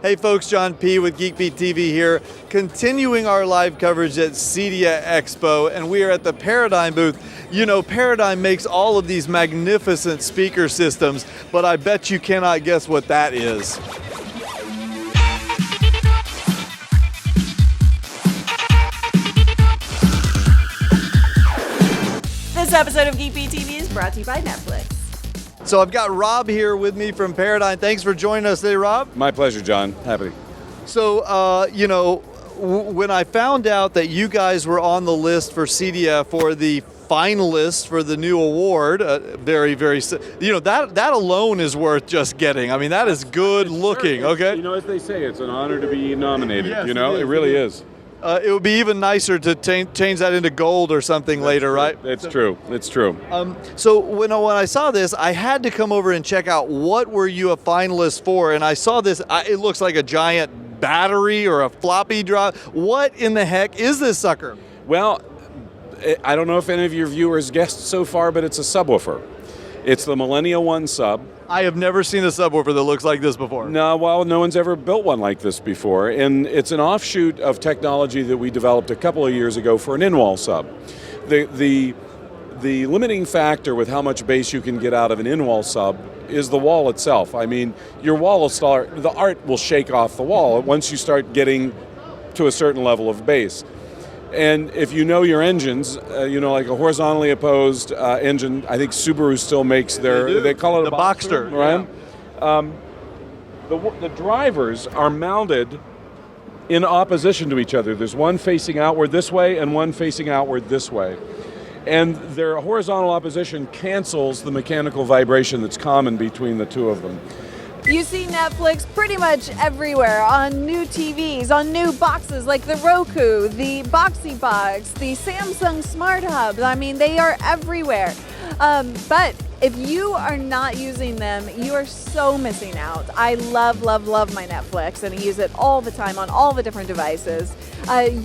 Hey folks, John P. with Geek Beat TV here, continuing our live coverage at CEDIA Expo, and we are at the Paradigm booth. You know, Paradigm makes all of these magnificent speaker systems, but I bet you cannot guess what that is. This episode of Geek Beat TV is brought to you by Netflix. So I've got Rob here with me from Paradigm. Thanks for joining us today, Rob. My pleasure, John. Happy. So, when I found out that you guys were on the list for CEDIA for the finalists for the new award, that alone is worth just getting. I mean, that is good looking, okay? You know, as they say, it's an honor to be nominated, yes, it really is. It would be even nicer to change that into gold or something later, right? It's true. It's true. So when I saw this, I had to come over and check out what were you a finalist for, and I saw this. It looks like a giant battery or a floppy drive. What in the heck is this sucker? Well, I don't know if any of your viewers guessed so far, but it's a subwoofer. It's the MilleniaSub. I have never seen a subwoofer that looks like this before. No, well, no one's ever built one like this before, and it's an offshoot of technology that we developed a couple of years ago for an in-wall sub. The limiting factor with how much bass you can get out of an in-wall sub is the wall itself. I mean, your wall will start, the art will shake off the wall once you start getting to a certain level of bass. And if you know your engines, like a horizontally opposed engine, I think Subaru still makes they call it the a Boxster, right? Yeah. The drivers are mounted in opposition to each other. There's one facing outward this way and one facing outward this way. And their horizontal opposition cancels the mechanical vibration that's common between the two of them. You see Netflix pretty much everywhere, on new TVs, on new boxes like the Roku, the Boxy Box, the Samsung Smart Hubs. I mean, they are everywhere. But if you are not using them, you are so missing out. I love, love, love my Netflix, and I use it all the time on all the different devices.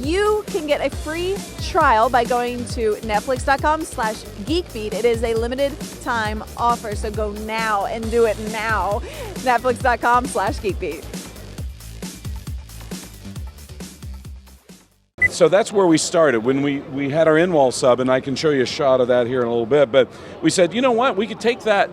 You can get a free trial by going to netflix.com/geekbeat. It is a limited time offer, so go now and do it now. Netflix.com/geekbeat. So that's where we started when we had our in-wall sub, and I can show you a shot of that here in a little bit, but we said, you know what, we could take that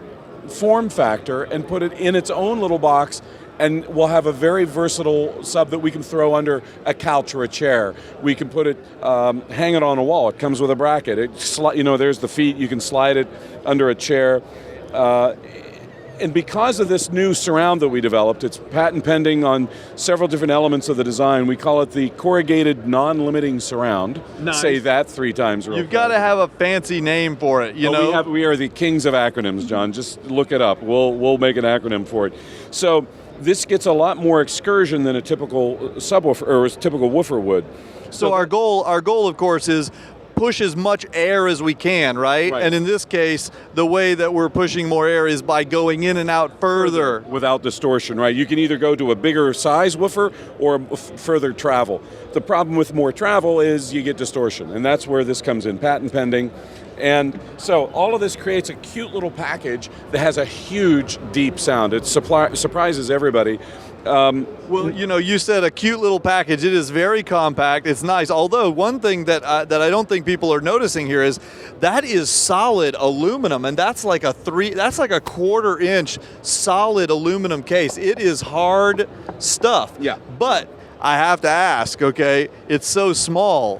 form factor and put it in its own little box, and we'll have a very versatile sub that we can throw under a couch or a chair. We can put it, hang it on a wall. It comes with a bracket. There's the feet. You can slide it under a chair. And because of this new surround that we developed, it's patent pending on several different elements of the design. We call it the corrugated non-limiting surround. Nice. Say that 3 times. You've got to have a fancy name for it, you know? We are the kings of acronyms, John. Just look it up. We'll make an acronym for it. So this gets a lot more excursion than a typical subwoofer or a typical woofer would. So our goal, of course, is push as much air as we can, right? And in this case, the way that we're pushing more air is by going in and out further. Without distortion, right? You can either go to a bigger size woofer or further travel. The problem with more travel is you get distortion, and that's where this comes in, patent pending. And so all of this creates a cute little package that has a huge, deep sound. It surprises everybody. Well, you said a cute little package. It is very compact. It's nice. Although one thing that I don't think people are noticing here is that is solid aluminum, and that's like a 1/4 inch solid aluminum case. It is hard stuff. Yeah. But I have to ask, okay, it's so small.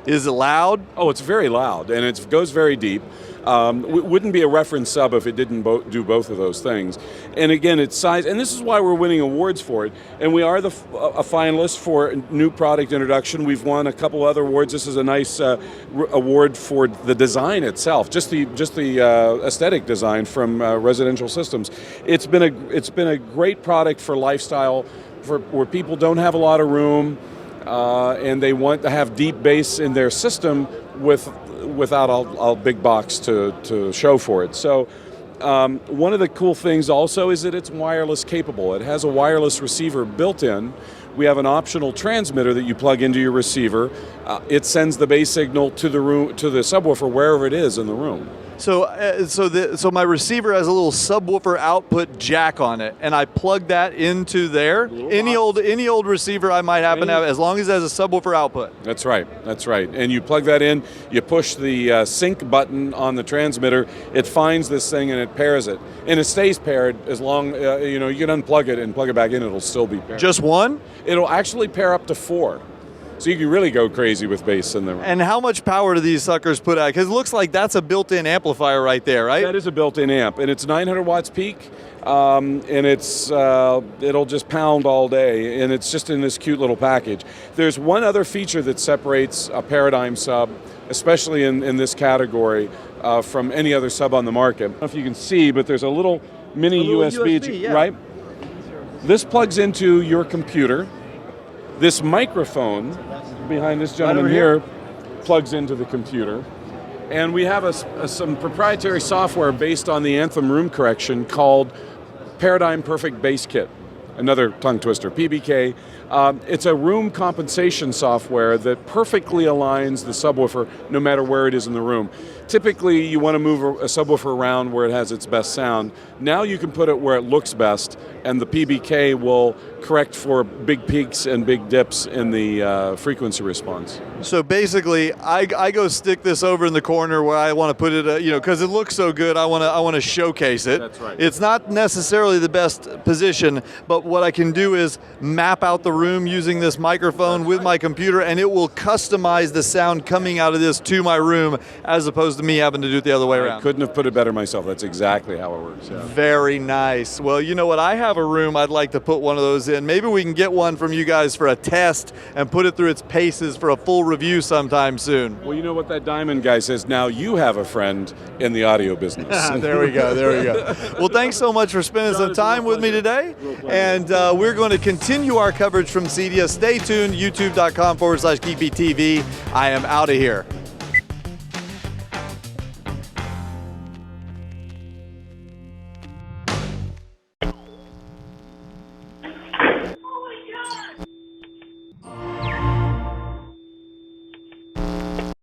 Is it loud? Oh, it's very loud, and it goes very deep. Wouldn't be a reference sub if it didn't do both of those things. And again, its size, and this is why we're winning awards for it. And we are a finalist for new product introduction. We've won a couple other awards. This is a nice award for the design itself, just the aesthetic design from Residential Systems. It's been a great product for lifestyle, for where people don't have a lot of room, and they want to have deep bass in their system without a big box to show for it. So one of the cool things also is that it's wireless capable. It has a wireless receiver built in. We have an optional transmitter that you plug into your receiver. It sends the bass signal to the room, to the subwoofer, wherever it is in the room. So my receiver has a little subwoofer output jack on it, and I plug that into there. Any old receiver I might happen to have, as long as it has a subwoofer output. That's right. That's right. And you plug that in. You push the sync button on the transmitter. It finds this thing and it pairs it, and it stays paired as long. You can unplug it and plug it back in. It'll still be paired. Just one? It'll actually pair up to 4. So you can really go crazy with bass in there. And how much power do these suckers put out? Because it looks like that's a built-in amplifier right there, right? That is a built-in amp, and it's 900 watts peak, and it'll just pound all day, and it's just in this cute little package. There's one other feature that separates a Paradigm sub, especially in this category, from any other sub on the market. I don't know if you can see, but there's a little mini USB, yeah. right? This plugs into your computer. This microphone behind this gentleman here plugs into the computer. And we have some proprietary software based on the Anthem room correction called Paradigm Perfect Bass Kit. Another tongue twister, PBK. It's a room compensation software that perfectly aligns the subwoofer no matter where it is in the room. Typically, you want to move a subwoofer around where it has its best sound. Now you can put it where it looks best, and the PBK will correct for big peaks and big dips in the frequency response. So basically, I go stick this over in the corner where I want to put it, because it looks so good. I want to showcase it. That's right. It's not necessarily the best position, but what I can do is map out the room using this microphone with my computer, and it will customize the sound coming out of this to my room, as opposed to me having to do it the other way around. I couldn't have put it better myself. That's exactly how it works. Yeah. Very nice. Well, you know what? I have a room I'd like to put one of those in. Maybe we can get one from you guys for a test and put it through its paces for a full review sometime soon. Well, you know what that Diamond guy says? Now you have a friend in the audio business. There we go. Well, thanks so much for spending some time with me today. And we're going to continue our coverage from CEDIA. Stay tuned, youtube.com/GeekBeat TV. I am out of here.